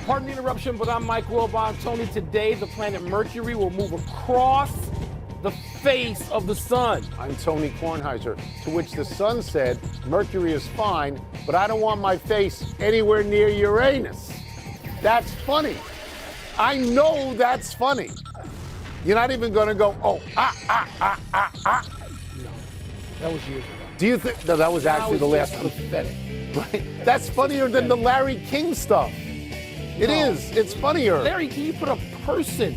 Pardon the interruption, but I'm Mike Wilbon. Tony, today the planet Mercury will move across the face of the sun. I'm Tony Kornheiser, to which the sun said, Mercury is fine, but I don't want my face anywhere near Uranus. That's funny. I know that's funny. You're not even going to go, No, that was years ago. Do you think? No, that was actually the last one. Pathetic. Right? That's funnier than the Larry King stuff. It is. It's funnier. Larry, can you put a person?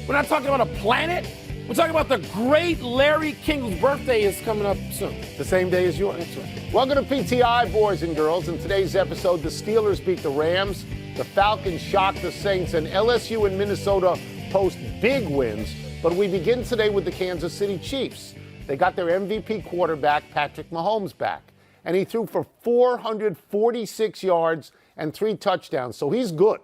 We're not talking about a planet. We're talking about the great Larry King, whose birthday is coming up soon. The same day as yours. That's right. Welcome to PTI, boys and girls. In today's episode, the Steelers beat the Rams, the Falcons shocked the Saints, and LSU and Minnesota post big wins. But we begin today with the Kansas City Chiefs. They got their MVP quarterback, Patrick Mahomes, back. And he threw for 446 yards and 3 touchdowns, so he's good.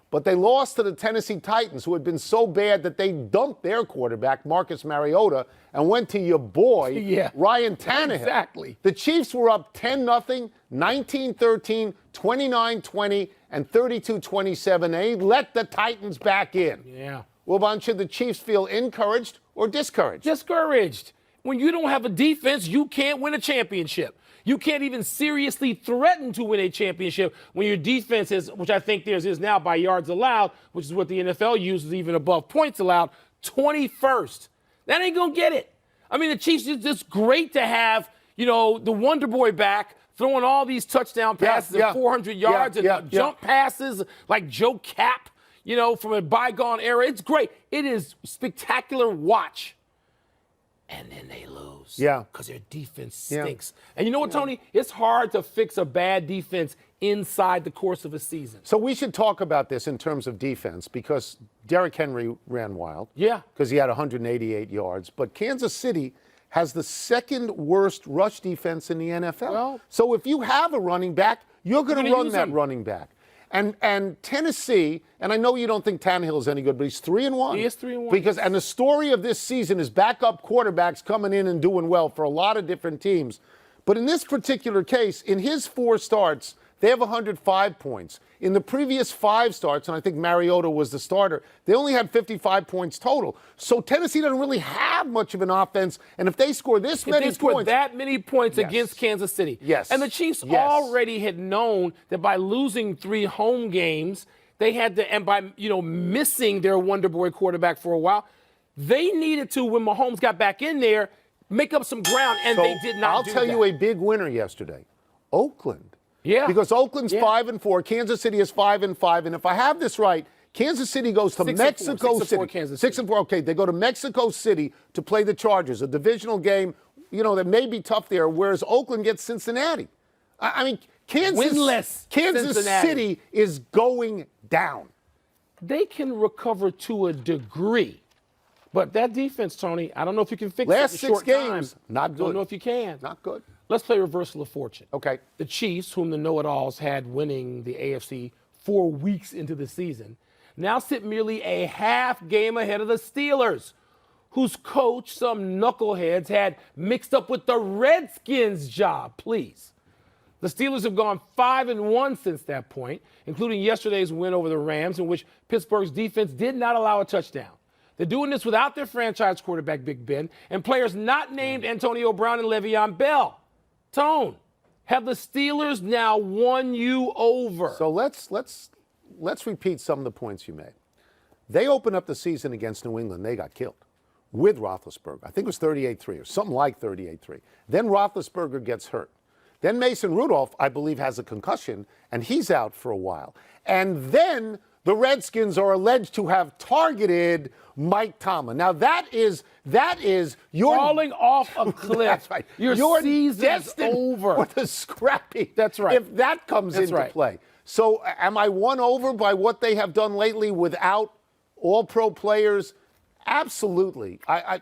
But they lost to the Tennessee Titans, who had been so bad that they dumped their quarterback, Marcus Mariota, and went to your boy, Ryan Tannehill. Exactly. The Chiefs were up 10-0, 19-13, 29-20, and 32-27. They let the Titans back in. Yeah. Wilbon, should the Chiefs feel encouraged or discouraged? Discouraged. When you don't have a defense, you can't win a championship. You can't even seriously threaten to win a championship when your defense is, which I think theirs is now by yards allowed, which is what the NFL uses even above points allowed, 21st. That ain't going to get it. I mean, the Chiefs, it's just great to have, the Wonder Boy back throwing all these touchdown passes at 400 yards and jump passes like Joe Cap, from a bygone era. It's great. It is spectacular watch. And then they lose. Yeah. Because their defense stinks. And you know what, Tony? It's hard to fix a bad defense inside the course of a season. So we should talk about this in terms of defense because Derrick Henry ran wild. Yeah. Because he had 188 yards. But Kansas City has the second worst rush defense in the NFL. Well, so if you have a running back, you're going to run that running back. And Tennessee, and I know you don't think Tannehill is any good, but he's 3-1. He is 3-1. And the story of this season is backup quarterbacks coming in and doing well for a lot of different teams. But in this particular case, in his 4 starts, they have 105 points. In the previous 5 starts, and I think Mariota was the starter, they only had 55 points total. So Tennessee doesn't really have much of an offense. And if they score this many points. They scored that many points against Kansas City. Yes. And the Chiefs already had known that by losing 3 home games, they had to, and by, missing their Wonder Boy quarterback for a while, they needed to, when Mahomes got back in there, make up some ground, and they did not do that. I'll tell you a big winner yesterday. Oakland. Yeah. Because Oakland's 5-4, Kansas City is 5-5, and if I have this right, Kansas City goes to Mexico City. 6-4. Okay, they go to Mexico City to play the Chargers, a divisional game, that may be tough there. Whereas Oakland gets Cincinnati. I mean, Kansas City is going down. They can recover to a degree, but that defense, Tony, I don't know if you can fix it in a short time. Last 6 games, not good. Don't know if you can. Not good. Let's play reversal of fortune. Okay. The Chiefs, whom the know-it-alls had winning the AFC 4 weeks into the season, now sit merely a half game ahead of the Steelers, whose coach some knuckleheads had mixed up with the Redskins' job. Please. The Steelers have gone 5-1 since that point, including yesterday's win over the Rams, in which Pittsburgh's defense did not allow a touchdown. They're doing this without their franchise quarterback, Big Ben, and players not named Antonio Brown and Le'Veon Bell. Tone, have the Steelers now won you over? So let's repeat some of the points you made. They opened up the season against New England. They got killed with Roethlisberger. I think it was 38-3 or something like 38-3. Then Roethlisberger gets hurt. Then Mason Rudolph, I believe, has a concussion, and he's out for a while. And then the Redskins are alleged to have targeted Mike Tomlin. Now that is your falling off a cliff. That's right. Your season's over. For the scrappy. That's right. If that comes into play. So am I won over by what they have done lately without all-pro players? Absolutely. I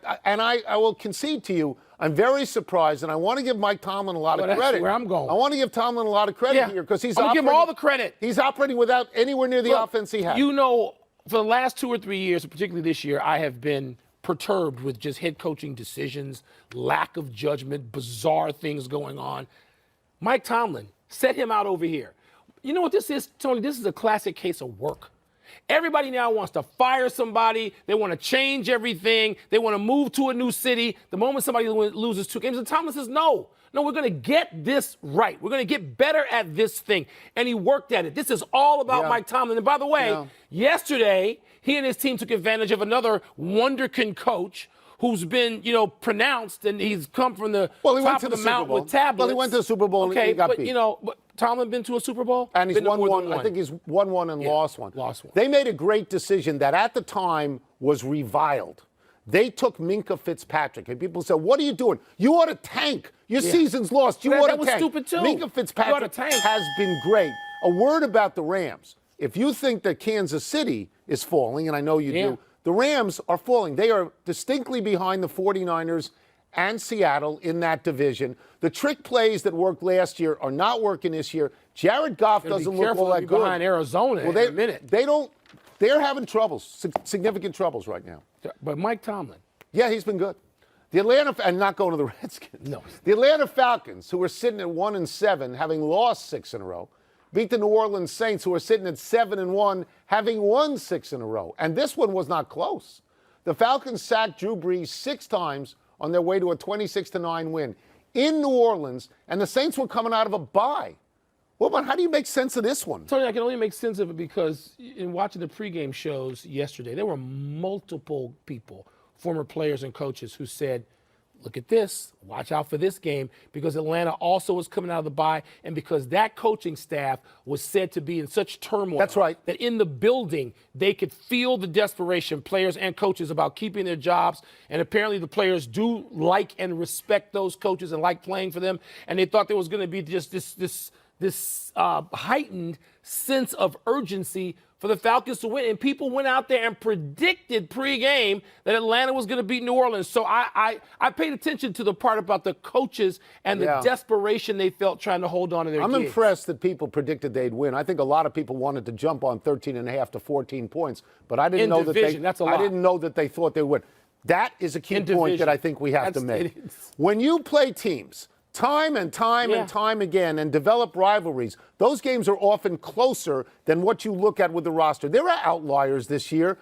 will concede to you, I'm very surprised, and I want to give Mike Tomlin a lot of credit. That's where I'm going. I want to give Tomlin a lot of credit here because he's I'm give him all the credit. He's operating without anywhere near the offense he had. For the last 2 or 3 years, particularly this year, I have been perturbed with just head coaching decisions, lack of judgment, bizarre things going on. Mike Tomlin, set him out over here. You know what this is, Tony? This is a classic case of work. Everybody now wants to fire somebody. They want to change everything. They want to move to a new city. The moment somebody loses 2 games, and Tomlin says, no, we're going to get this right. We're going to get better at this thing. And he worked at it. This is all about Mike Tomlin. And by the way, yesterday, he and his team took advantage of another wonderkind coach who's been, pronounced, and he's come from the top of the mountain with tablets. Well, he went to the Super Bowl and he got beat. But Tomlin been to a Super Bowl? And he's won one. I think he's won one and lost one. They made a great decision that at the time was reviled. They took Minka Fitzpatrick, and people said, what are you doing? You ought to tank. Your season's lost. You ought to tank. That was stupid, too. Minka Fitzpatrick has been great. A word about the Rams. If you think that Kansas City is falling, and I know you do, the Rams are falling. They are distinctly behind the 49ers and Seattle in that division. The trick plays that worked last year are not working this year. Jared Goff doesn't look all that good. Behind Arizona in a minute. They're having troubles, significant troubles right now. But Mike Tomlin. Yeah, he's been good. And not going to the Redskins. No. The Atlanta Falcons, who are sitting at 1-7, having lost 6 in a row, beat the New Orleans Saints, who are sitting at 7-1, having won 6 in a row. And this one was not close. The Falcons sacked Drew Brees 6 times on their way to a 26-9 win in New Orleans, and the Saints were coming out of a bye. Wilbon, how do you make sense of this one? Tony, I can only make sense of it because in watching the pregame shows yesterday, there were multiple people, former players and coaches, who said, look at this, watch out for this game, because Atlanta also was coming out of the bye, and because that coaching staff was said to be in such turmoil. That's right. That in the building, they could feel the desperation, players and coaches, about keeping their jobs. And apparently the players do like and respect those coaches and like playing for them. And they thought there was going to be just this heightened sense of urgency for the Falcons to win. And people went out there and predicted pregame that Atlanta was going to beat New Orleans. So I paid attention to the part about the coaches and the desperation they felt trying to hold on to their I'm gigs. impressed that people predicted they'd win. I think a lot of people wanted to jump on 13.5 to 14 points, but I didn't know that I didn't know that they thought they would. That is a key point that I think we have to make. When you play teams time and time again and develop rivalries, those games are often closer than what you look at with the roster. There are outliers this year.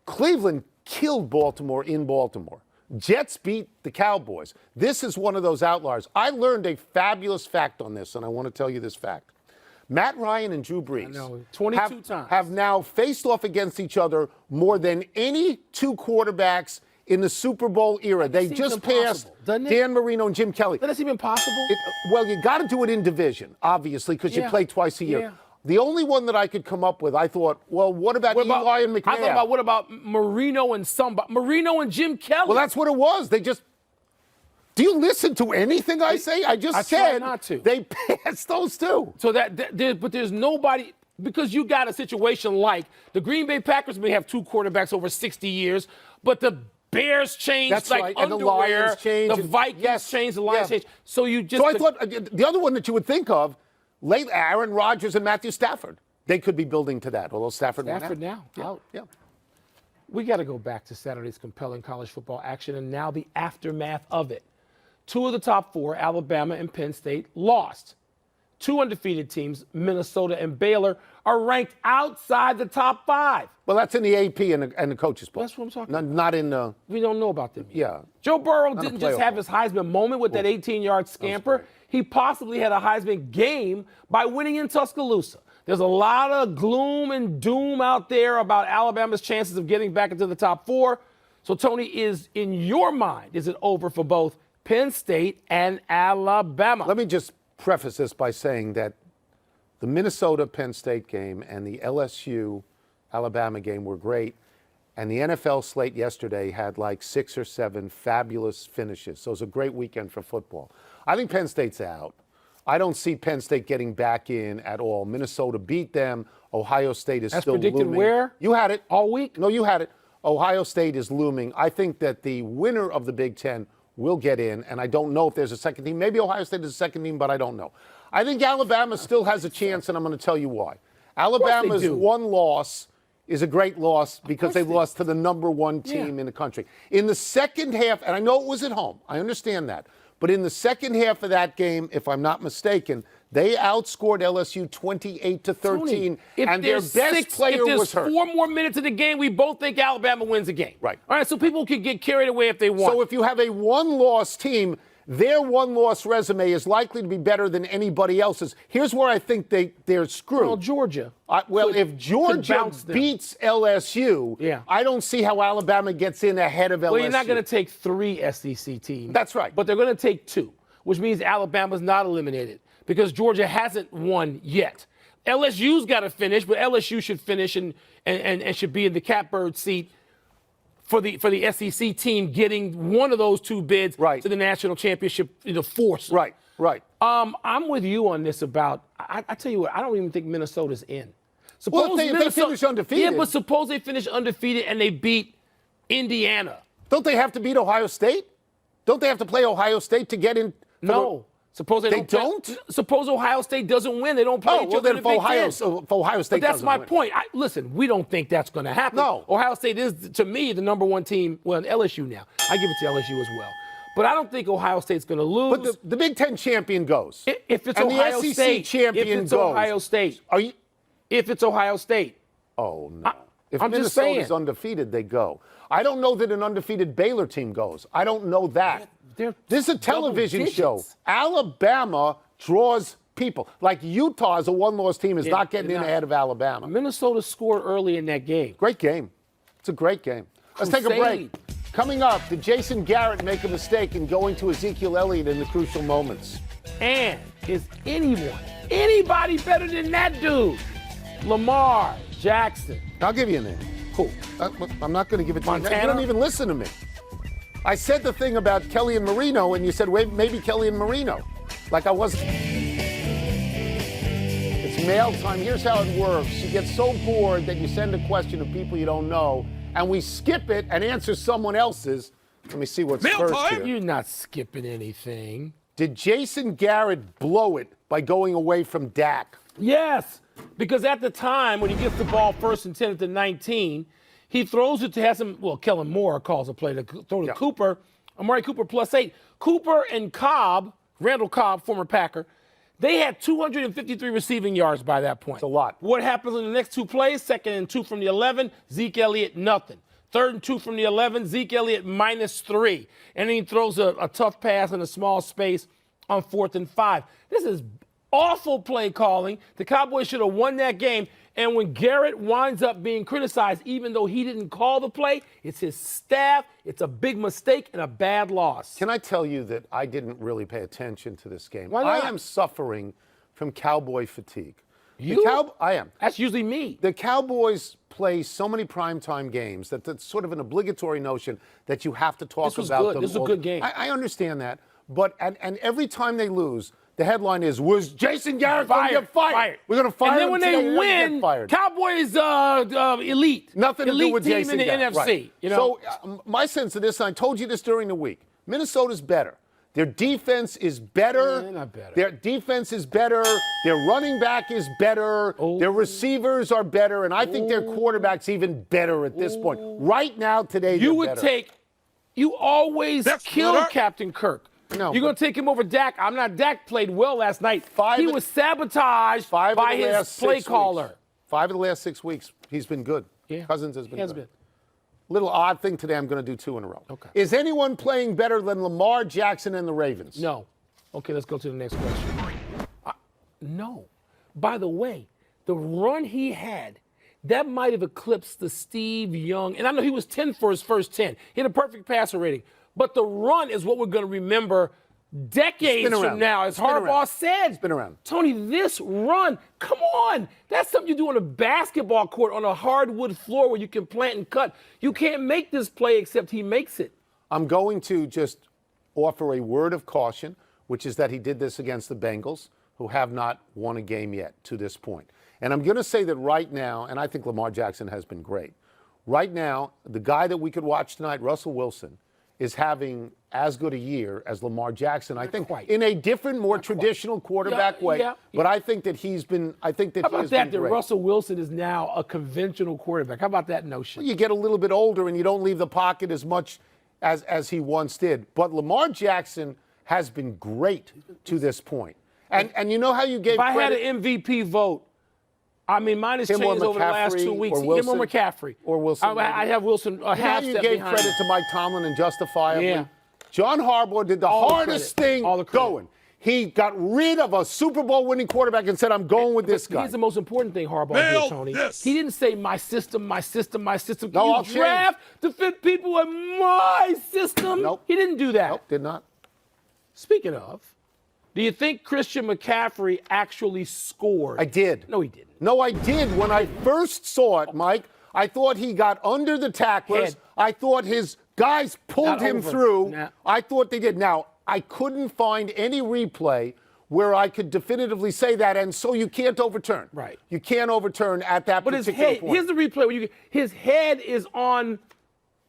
Cleveland killed Baltimore in Baltimore. Jets beat the Cowboys. This is one of those outliers. I learned a fabulous fact on this, and I want to tell you this fact. Matt Ryan and Drew Brees 22 times have now faced off against each other more than any 2 quarterbacks in the Super Bowl era. They just passed Dan Marino and Jim Kelly. That doesn't even possible? Well, you got to do it in division, obviously, because you play twice a year. Yeah. The only one that I could come up with, I thought, well, what about Eli and McNair? I thought about what about Marino and Jim Kelly? Well, that's what it was. They just. Do you listen to anything I say? I said not to. They passed those two. So but there's nobody, because you got a situation like the Green Bay Packers may have 2 quarterbacks over 60 years, but the Bears changed underwear. And the Lions changed. The Vikings changed. The Lions changed. So you just. So I thought the other one that you would think of, Aaron Rodgers and Matthew Stafford, they could be building to that. Although Stafford now. Yeah. We got to go back to Saturday's compelling college football action and now the aftermath of it. 2 of the top 4, Alabama and Penn State, lost. 2 undefeated teams, Minnesota and Baylor, are ranked outside the top 5. Well, that's in the AP and the coaches' book. That's what I'm talking about. Not in the. We don't know about them yet. Yeah. Joe Burrow didn't just have his Heisman moment with that 18-yard scamper. He possibly had a Heisman game by winning in Tuscaloosa. There's a lot of gloom and doom out there about Alabama's chances of getting back into the top 4. So, Tony, in your mind, is it over for both Penn State and Alabama? Let me just preface this by saying that the Minnesota-Penn State game and the LSU-Alabama game were great, and the NFL slate yesterday had like 6 or 7 fabulous finishes. So it was a great weekend for football. I think Penn State's out. I don't see Penn State getting back in at all. Minnesota beat them. Ohio State is still looming. As predicted where? You had it. All week? No, you had it. Ohio State is looming. I think that the winner of the Big Ten will get in, and I don't know if there's a second team. Maybe Ohio State is a second team, but I don't know. I think Alabama still has a chance, and I'm going to tell you why. Alabama's one loss is a great loss because they lost to the number 1 team in the country. In the second half, and I know it was at home, I understand that, But in the second half of that game, if I'm not mistaken, they outscored LSU 28-13, and their best player was hurt. If there's 4 more minutes in the game, we both think Alabama wins the game. Right. All right, so people can get carried away if they want. So if you have a one-loss team, their one-loss resume is likely to be better than anybody else's. Here's where I think they're screwed. Well, Georgia. If Georgia beats LSU, I don't see how Alabama gets in ahead of LSU. Well, you're not going to take 3 SEC teams. That's right. But they're going to take 2, which means Alabama's not eliminated because Georgia hasn't won yet. LSU's got to finish, but LSU should finish and should be in the catbird seat for the SEC team getting one of those 2 bids to the national championship, force. Right. I'm with you on this about, I tell you what, I don't even think Minnesota's in. Suppose if they finish undefeated. Yeah, but suppose they finish undefeated and they beat Indiana. Don't they have to beat Ohio State? Don't they have to play Ohio State to get in? No. Suppose they don't. Suppose Ohio State doesn't win. They don't play each other in the Big Ten. If Ohio State but that's my win. point. Listen, we don't think that's going to happen. No. Ohio State is, to me, the number 1 team. Well, LSU now. I give it to LSU as well. But I don't think Ohio State's going to lose. But the Big Ten champion goes. If it's and Ohio the SEC State, champion if it's goes. Ohio State. If it's Ohio State. Oh, no. If I'm just saying. Minnesota's undefeated, they go. I don't know that an undefeated Baylor team goes. I don't know that. This is a television show. Alabama draws people. Like Utah as a one-loss team is not getting in ahead of Alabama. Minnesota scored early in that game. Great game. It's a great game. Let's take a break. Coming up, did Jason Garrett make a mistake in going to Ezekiel Elliott in the crucial moments? And is anybody better than that dude? Lamar Jackson. I'll give you a name. Who? I'm not going to give it to Montana? you. You don't even listen to me. I said the thing about Kelly and Marino, and you said, wait, maybe Kelly and Marino. Like I wasn't. It's mail time. Here's how it works. You get so bored that you send a question to people you don't know, and we skip it and answer someone else's. Let me see what's mail first time? here. You're not skipping anything. Did Jason Garrett blow it by going away from Dak? Yes, because at the time when he gets the ball 1st and 10 at the 19, he throws it to Kellen Moore calls a play to throw to Cooper. Amari Cooper +8. Cooper and Cobb, Randall Cobb, former Packer, they had 253 receiving yards by that point. It's a lot. What happens in the next 2 plays? 2nd and 2 from the 11, Zeke Elliott, nothing. 3rd and 2 from the 11, Zeke Elliott -3. And then he throws a tough pass in a small space on 4th and 5. This is awful play calling. The Cowboys should have won that game. And when Garrett winds up being criticized, even though he didn't call the play, it's his staff. It's a big mistake and a bad loss. Can I tell you that I didn't really pay attention to this game? Why not? I am suffering from Cowboy fatigue. I am. That's usually me. The Cowboys play so many primetime games that that's sort of an obligatory notion that you have to talk about them. This was a good game. I understand that. But and every time they lose, the headline is, was Jason Garrett going to get fired? We're going to fire him. And then when they win, Cowboys elite. Nothing to do with Jason Garrett. Elite. NFC. Right. You know? So my sense of this, and I told you this during the week, Minnesota's better. Their defense is better. They're not better. Their defense is better. Their running back is better. Their receivers are better. And I think their quarterback's even better at this point. Right now, today, you always kill Captain Kirk. No, you're going to take him over Dak. Dak played well last night. He was sabotaged by his play caller. 5 of the last 6 weeks, he's been good. Yeah. Cousins has been good. Little odd thing today, I'm going to do 2 in a row. Okay. Is anyone playing better than Lamar Jackson and the Ravens? No. Okay, let's go to the next question. No. By the way, the run he had, that might have eclipsed the Steve Young. And I know he was 10 for his first 10. He had a perfect passer rating. But the run is what we're going to remember decades from now, as Harbaugh said. It's been around. Tony, this run, come on. That's something you do on a basketball court on a hardwood floor where you can plant and cut. You can't make this play except he makes it. I'm going to just offer a word of caution, which is that he did this against the Bengals, who have not won a game yet to this point. And I'm going to say that right now, and I think Lamar Jackson has been great. Right now, the guy that we could watch tonight, Russell Wilson, is having as good a year as Lamar Jackson. I think in a different, more traditional quarterback way. Yeah. But I think that he's been. I think that How about he has that? been great. That Russell Wilson is now a conventional quarterback. How about that notion? Well, you get a little bit older and you don't leave the pocket as much as he once did. But Lamar Jackson has been great to this point. And you know how you gave If I credit? had an MVP vote, I mean, mine has Him or changed over the last McCaffrey 2 weeks. or Him Wilson? or McCaffrey. Or Wilson, I have Wilson a Now half you step gave behind credit him. to Mike Tomlin and justifiably. Yeah. John Harbaugh did the All the hardest credit. thing All the credit. going. He got rid of a Super Bowl winning quarterback and said, I'm going with this guy. Here's the most important thing Harbaugh did, Tony. He didn't say my system, my system, my system. No, I'll you change. draft to fit people in my system? Nope. He didn't do that. Nope, did not. Speaking of, do you think Christian McCaffrey actually scored? I did. No, he didn't. No, I did. When I first saw it, Mike, I thought he got under the tacklers. Head. I thought his guys pulled Not him over. through. Nah. I thought they did. Now, I couldn't find any replay where I could definitively say that, and so you can't overturn. Right. You can't overturn at that But his particular head, point. here's the replay where his head is on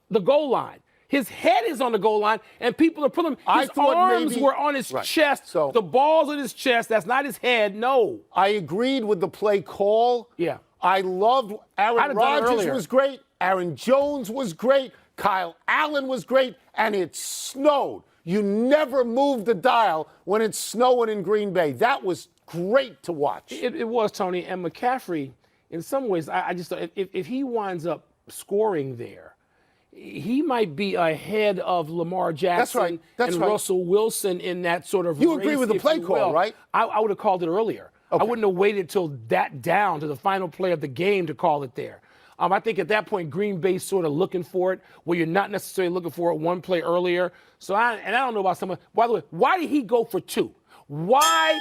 the goal line. His head is on the goal line, and people are pulling. I His thought arms maybe- were on his Right. chest. So- the ball's on his chest. That's not his head. No. I agreed with the play call. Yeah. I loved I'd Aaron have done it Rodgers earlier. was great. Aaron Jones was great. Kyle Allen was great. And it snowed. You never move the dial when it's snowing in Green Bay. That was great to watch. It was, Tony. And McCaffrey, in some ways, I just thought if he winds up scoring there, he might be ahead of Lamar Jackson right. That's and right. Russell Wilson in that sort of You race, agree with the if play you call, will. right? I would have called it earlier. I Okay. wouldn't have waited till that down to the final play of the game to call it there. I think at that point, Green Bay's sort of looking for it, where you're not necessarily looking for it one play earlier. So I don't know about someone. By the way, why did he go for two? Why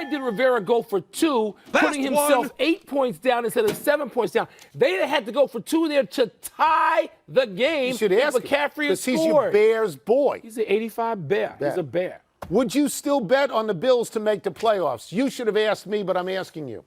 did Rivera go for two, putting himself 8 points down instead of 7 points down? They'd have had to go for two there to tie the game. You should if ask McCaffrey had because he's your scored. Bears boy. He's an 85 bear. He's a bear. Would you still bet on the Bills to make the playoffs? You should have asked me, but I'm asking you.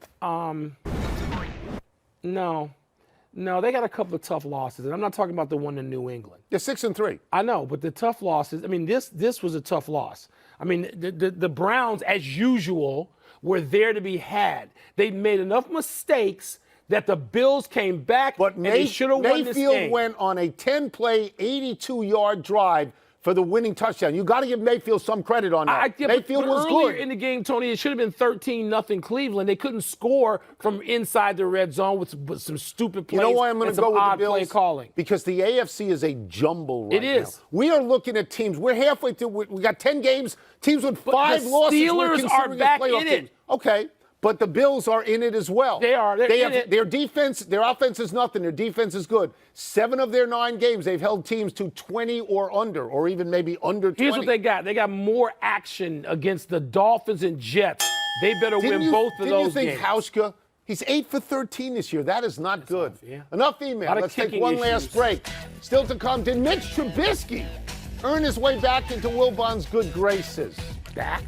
No, they got a couple of tough losses, and I'm not talking about the one in New England. They're 6-3. I know, but the tough losses. I mean, this was a tough loss. I mean, the Browns, as usual, were there to be had. They made enough mistakes that the Bills came back, But and they should have won this game. Mayfield went on a 10-play, 82-yard drive for the winning touchdown. You got to give Mayfield some credit on that. Mayfield but was earlier good. in the game, Tony, it should have been 13-0 Cleveland. They couldn't score from inside the red zone with some stupid plays. You know why I'm going and to some go with the odd Bills? play calling. Because the AFC is a jumble right It is. now. We are looking at teams. We're halfway through. We got 10 games. Teams with 5 the losses. we're Steelers considering are as back playoff in it. teams. Okay. But the Bills are in it as well. They are. They're in it. Their defense, their offense is nothing. Their defense is good. 7 of their 9 games, they've held teams to 20 or under, or even maybe under 20. Here's what they got. They got more action against the Dolphins and Jets. They better win both of those Didn't you games. think Hauschka, he's 8 for 13 this year. That is not good. yeah. Enough email. Lot of Let's take kicking one last issues. break. Still to come, did Mitch Trubisky earn his way back into Wilbon's good graces? Back.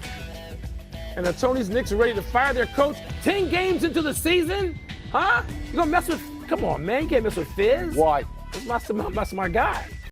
And the Tony's Knicks are ready to fire their coach 10 games into the season? Huh? You gonna mess with, come on, man. You can't mess with Fizz. Why? That's my guy.